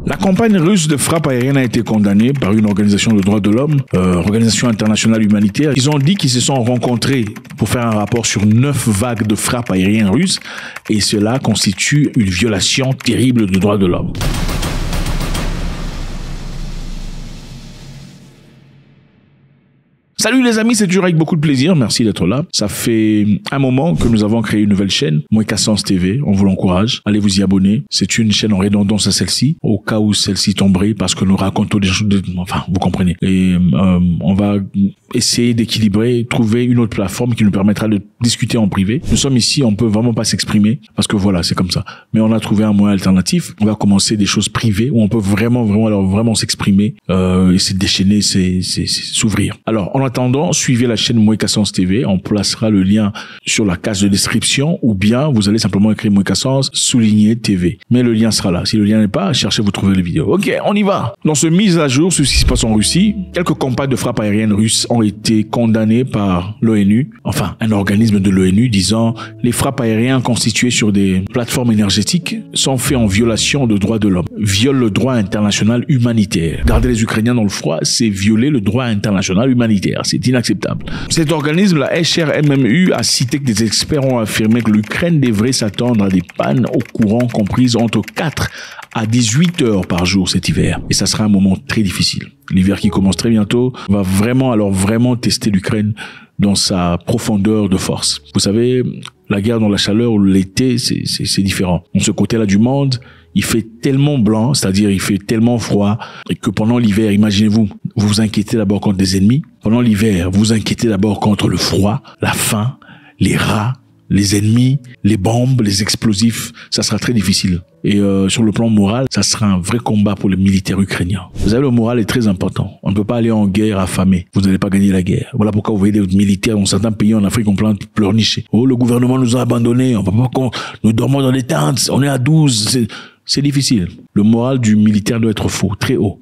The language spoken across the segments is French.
La campagne russe de frappe aérienne a été condamnée par une organisation de droits de l'homme, organisation internationale humanitaire. Ils ont dit qu'ils se sont rencontrés pour faire un rapport sur 9 vagues de frappe aérienne russes et cela constitue une violation terrible des droits de l'homme. Salut les amis, c'est toujours avec beaucoup de plaisir. Merci d'être là. Ça fait un moment que nous avons créé une nouvelle chaîne, Mouekassens TV. On vous l'encourage. Allez vous y abonner. C'est une chaîne en redondance à celle-ci, au cas où celle-ci tomberait, parce que nous racontons des choses, enfin, vous comprenez. Et on va essayer d'équilibrer, trouver une autre plateforme qui nous permettra de discuter en privé. Nous sommes ici, on peut vraiment pas s'exprimer, parce que voilà, c'est comme ça. Mais on a trouvé un moyen alternatif. On va commencer des choses privées où on peut vraiment s'exprimer et se déchaîner, s'ouvrir. Alors, en attendant, suivez la chaîne Mouekassens TV. On placera le lien sur la case de description ou bien vous allez simplement écrire Mouekassens /TV. Mais le lien sera là. Si le lien n'est pas, cherchez, vous trouvez les vidéos. Ok, on y va. Dans ce mise à jour, ce qui se passe en Russie, quelques campagnes de frappe aérienne russes ont été condamnées par l'ONU, enfin un organisme de l'ONU disant les frappes aériennes constituées sur des plateformes énergétiques sont faites en violation de droits de l'homme, violent le droit international humanitaire. Garder les Ukrainiens dans le froid, c'est violer le droit international humanitaire. C'est inacceptable. Cet organisme, la HRMMU, a cité que des experts ont affirmé que l'Ukraine devrait s'attendre à des pannes au courant comprises entre 4 à 18 heures par jour cet hiver. Et ça sera un moment très difficile. L'hiver qui commence très bientôt va vraiment tester l'Ukraine dans sa profondeur de force. Vous savez, la guerre dans la chaleur ou l'été, c'est différent. De ce côté-là du monde, il fait tellement blanc, c'est-à-dire il fait tellement froid, et que pendant l'hiver, imaginez-vous, vous vous inquiétez d'abord contre des ennemis. Pendant l'hiver, vous vous inquiétez d'abord contre le froid, la faim, les rats, les ennemis, les bombes, les explosifs. Ça sera très difficile. Et sur le plan moral, ça sera un vrai combat pour les militaires ukrainiens. Vous savez, le moral est très important. On ne peut pas aller en guerre affamé. Vous n'allez pas gagner la guerre. Voilà pourquoi vous voyez des militaires dans certains pays en Afrique, on plante pleurnicher. Oh, le gouvernement nous a abandonnés. On peut pas nous dormons dans des tentes. On est à 12. C'est difficile. Le moral du militaire doit être fort, très haut.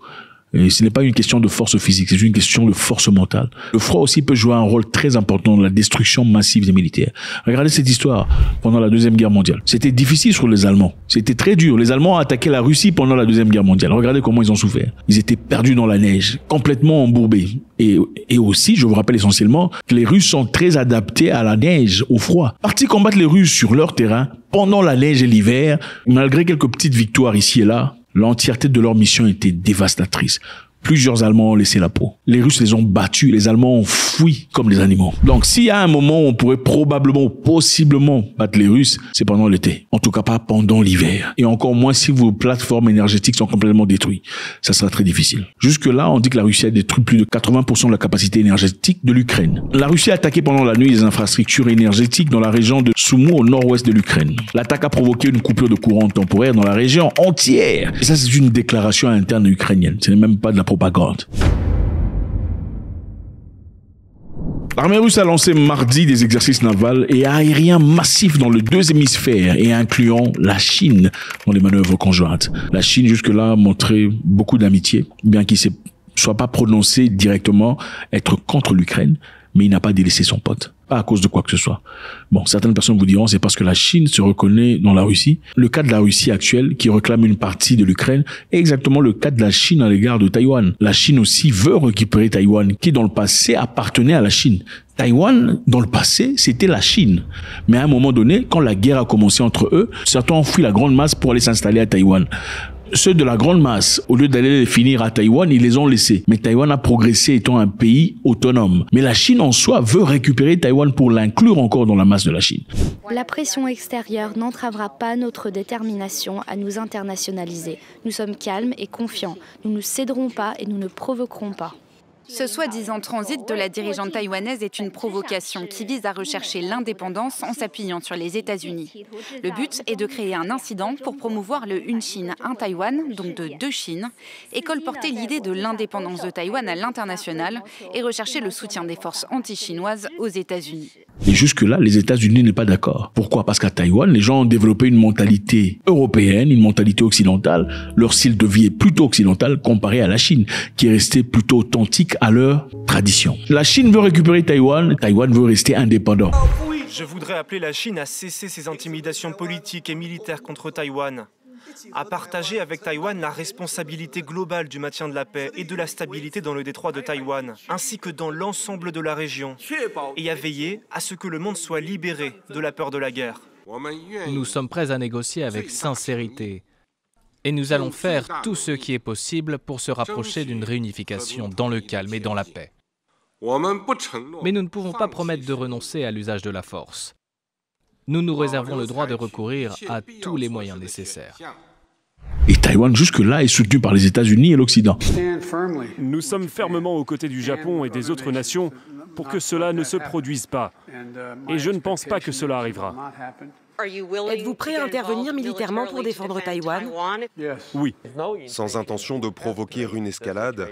Et ce n'est pas une question de force physique, c'est une question de force mentale. Le froid aussi peut jouer un rôle très important dans la destruction massive des militaires. Regardez cette histoire pendant la Deuxième Guerre mondiale. C'était difficile sur les Allemands. C'était très dur. Les Allemands ont attaqué la Russie pendant la Deuxième Guerre mondiale. Regardez comment ils ont souffert. Ils étaient perdus dans la neige, complètement embourbés. Et aussi, je vous rappelle essentiellement que les Russes sont très adaptés à la neige, au froid. Partis combattre les Russes sur leur terrain pendant la neige et l'hiver, malgré quelques petites victoires ici et là, l'entièreté de leur mission était dévastatrice. Plusieurs Allemands ont laissé la peau. Les Russes les ont battus, les Allemands ont fui comme des animaux. Donc, s'il y a un moment où on pourrait probablement, possiblement battre les Russes, c'est pendant l'été. En tout cas, pas pendant l'hiver. Et encore moins si vos plateformes énergétiques sont complètement détruites. Ça sera très difficile. Jusque-là, on dit que la Russie a détruit plus de 80% de la capacité énergétique de l'Ukraine. La Russie a attaqué pendant la nuit les infrastructures énergétiques dans la région de Sumy au nord-ouest de l'Ukraine. L'attaque a provoqué une coupure de courant temporaire dans la région entière. Et ça, c'est une déclaration interne ukrainienne. Ce n'est même pas de la propagande. L'armée russe a lancé mardi des exercices navals et aériens massifs dans les deux hémisphères et incluant la Chine dans les manœuvres conjointes. La Chine jusque-là a montré beaucoup d'amitié, bien qu'il ne soit pas prononcé directement être contre l'Ukraine, mais il n'a pas délaissé son pote. Pas à cause de quoi que ce soit. Bon, certaines personnes vous diront c'est parce que la Chine se reconnaît dans la Russie. Le cas de la Russie actuelle, qui réclame une partie de l'Ukraine, est exactement le cas de la Chine à l'égard de Taïwan. La Chine aussi veut récupérer Taïwan, qui dans le passé appartenait à la Chine. Taïwan, dans le passé, c'était la Chine. Mais à un moment donné, quand la guerre a commencé entre eux, certains ont fui la grande masse pour aller s'installer à Taïwan. Ceux de la grande masse, au lieu d'aller les finir à Taïwan, ils les ont laissés. Mais Taïwan a progressé étant un pays autonome. Mais la Chine en soi veut récupérer Taïwan pour l'inclure encore dans la masse de la Chine. La pression extérieure n'entravera pas notre détermination à nous internationaliser. Nous sommes calmes et confiants. Nous ne céderons pas et nous ne provoquerons pas. Ce soi-disant transit de la dirigeante taïwanaise est une provocation qui vise à rechercher l'indépendance en s'appuyant sur les États-Unis. Le but est de créer un incident pour promouvoir le Une Chine, un Taïwan, donc de deux Chines, et colporter l'idée de l'indépendance de Taïwan à l'international et rechercher le soutien des forces anti-chinoises aux États-Unis. Et jusque-là, les États-Unis n'est pas d'accord. Pourquoi? Parce qu'à Taïwan, les gens ont développé une mentalité européenne, une mentalité occidentale. Leur style de vie est plutôt occidental comparé à la Chine, qui est restée plutôt authentique à leur tradition. La Chine veut récupérer Taïwan, Taïwan veut rester indépendant. Je voudrais appeler la Chine à cesser ses intimidations politiques et militaires contre Taïwan. à partager avec Taïwan la responsabilité globale du maintien de la paix et de la stabilité dans le détroit de Taïwan, ainsi que dans l'ensemble de la région, et à veiller à ce que le monde soit libéré de la peur de la guerre. Nous sommes prêts à négocier avec sincérité. Et nous allons faire tout ce qui est possible pour se rapprocher d'une réunification dans le calme et dans la paix. Mais nous ne pouvons pas promettre de renoncer à l'usage de la force. Nous nous réservons le droit de recourir à tous les moyens nécessaires. Et Taïwan, jusque-là, est soutenu par les États-Unis et l'Occident. Nous sommes fermement aux côtés du Japon et des autres nations pour que cela ne se produise pas. Et je ne pense pas que cela arrivera. Êtes-vous prêt à intervenir militairement pour défendre Taïwan? Oui. Sans intention de provoquer une escalade,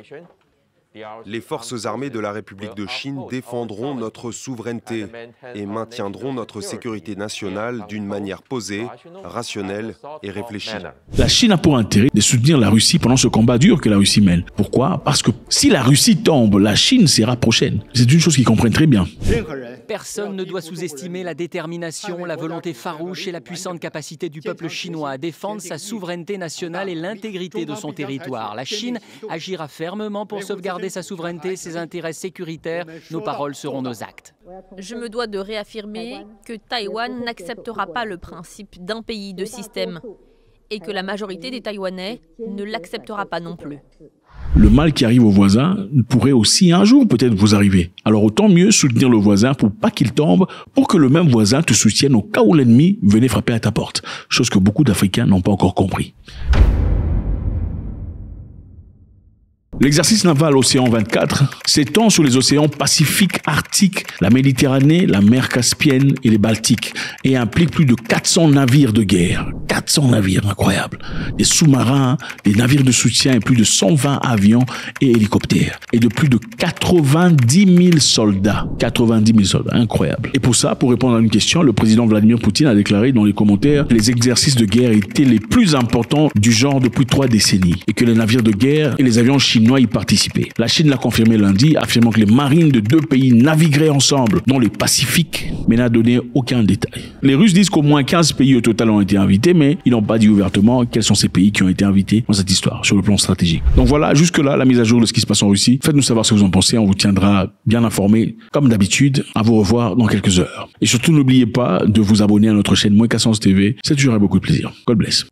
les forces armées de la République de Chine défendront notre souveraineté et maintiendront notre sécurité nationale d'une manière posée, rationnelle et réfléchie. La Chine a pour intérêt de soutenir la Russie pendant ce combat dur que la Russie mène. Pourquoi? Parce que si la Russie tombe, la Chine sera prochaine. C'est une chose qu'ils comprennent très bien. Personne ne doit sous-estimer la détermination, la volonté farouche et la puissante capacité du peuple chinois à défendre sa souveraineté nationale et l'intégrité de son territoire. La Chine agira fermement pour sauvegarder sa souveraineté, ses intérêts sécuritaires. Nos paroles seront nos actes. Je me dois de réaffirmer que Taïwan n'acceptera pas le principe d'un pays, deux systèmes, et que la majorité des Taïwanais ne l'acceptera pas non plus. Le mal qui arrive aux voisins pourrait aussi un jour peut-être vous arriver. Alors autant mieux soutenir le voisin pour pas qu'il tombe, pour que le même voisin te soutienne au cas où l'ennemi venait frapper à ta porte. Chose que beaucoup d'Africains n'ont pas encore compris. L'exercice naval Océan 24 s'étend sur les océans Pacifique, Arctique, la Méditerranée, la mer Caspienne et les Baltiques et implique plus de 400 navires de guerre. 400 navires, incroyable. Des sous-marins, des navires de soutien et plus de 120 avions et hélicoptères. Et de plus de 90 000 soldats. 90 000 soldats, incroyable. Et pour ça, pour répondre à une question, le président Vladimir Poutine a déclaré dans les commentaires que les exercices de guerre étaient les plus importants du genre depuis 3 décennies et que les navires de guerre et les avions chinois y participaient. La Chine l'a confirmé lundi, affirmant que les marines de 2 pays navigueraient ensemble dans le Pacifique, mais n'a donné aucun détail. Les Russes disent qu'au moins 15 pays au total ont été invités, mais ils n'ont pas dit ouvertement quels sont ces pays qui ont été invités dans cette histoire, sur le plan stratégique. Donc voilà, jusque-là, la mise à jour de ce qui se passe en Russie. Faites-nous savoir ce que vous en pensez, on vous tiendra bien informés, comme d'habitude. À vous revoir dans quelques heures. Et surtout, n'oubliez pas de vous abonner à notre chaîne Mouekasens TV, c'est toujours avec beaucoup de plaisir. God bless.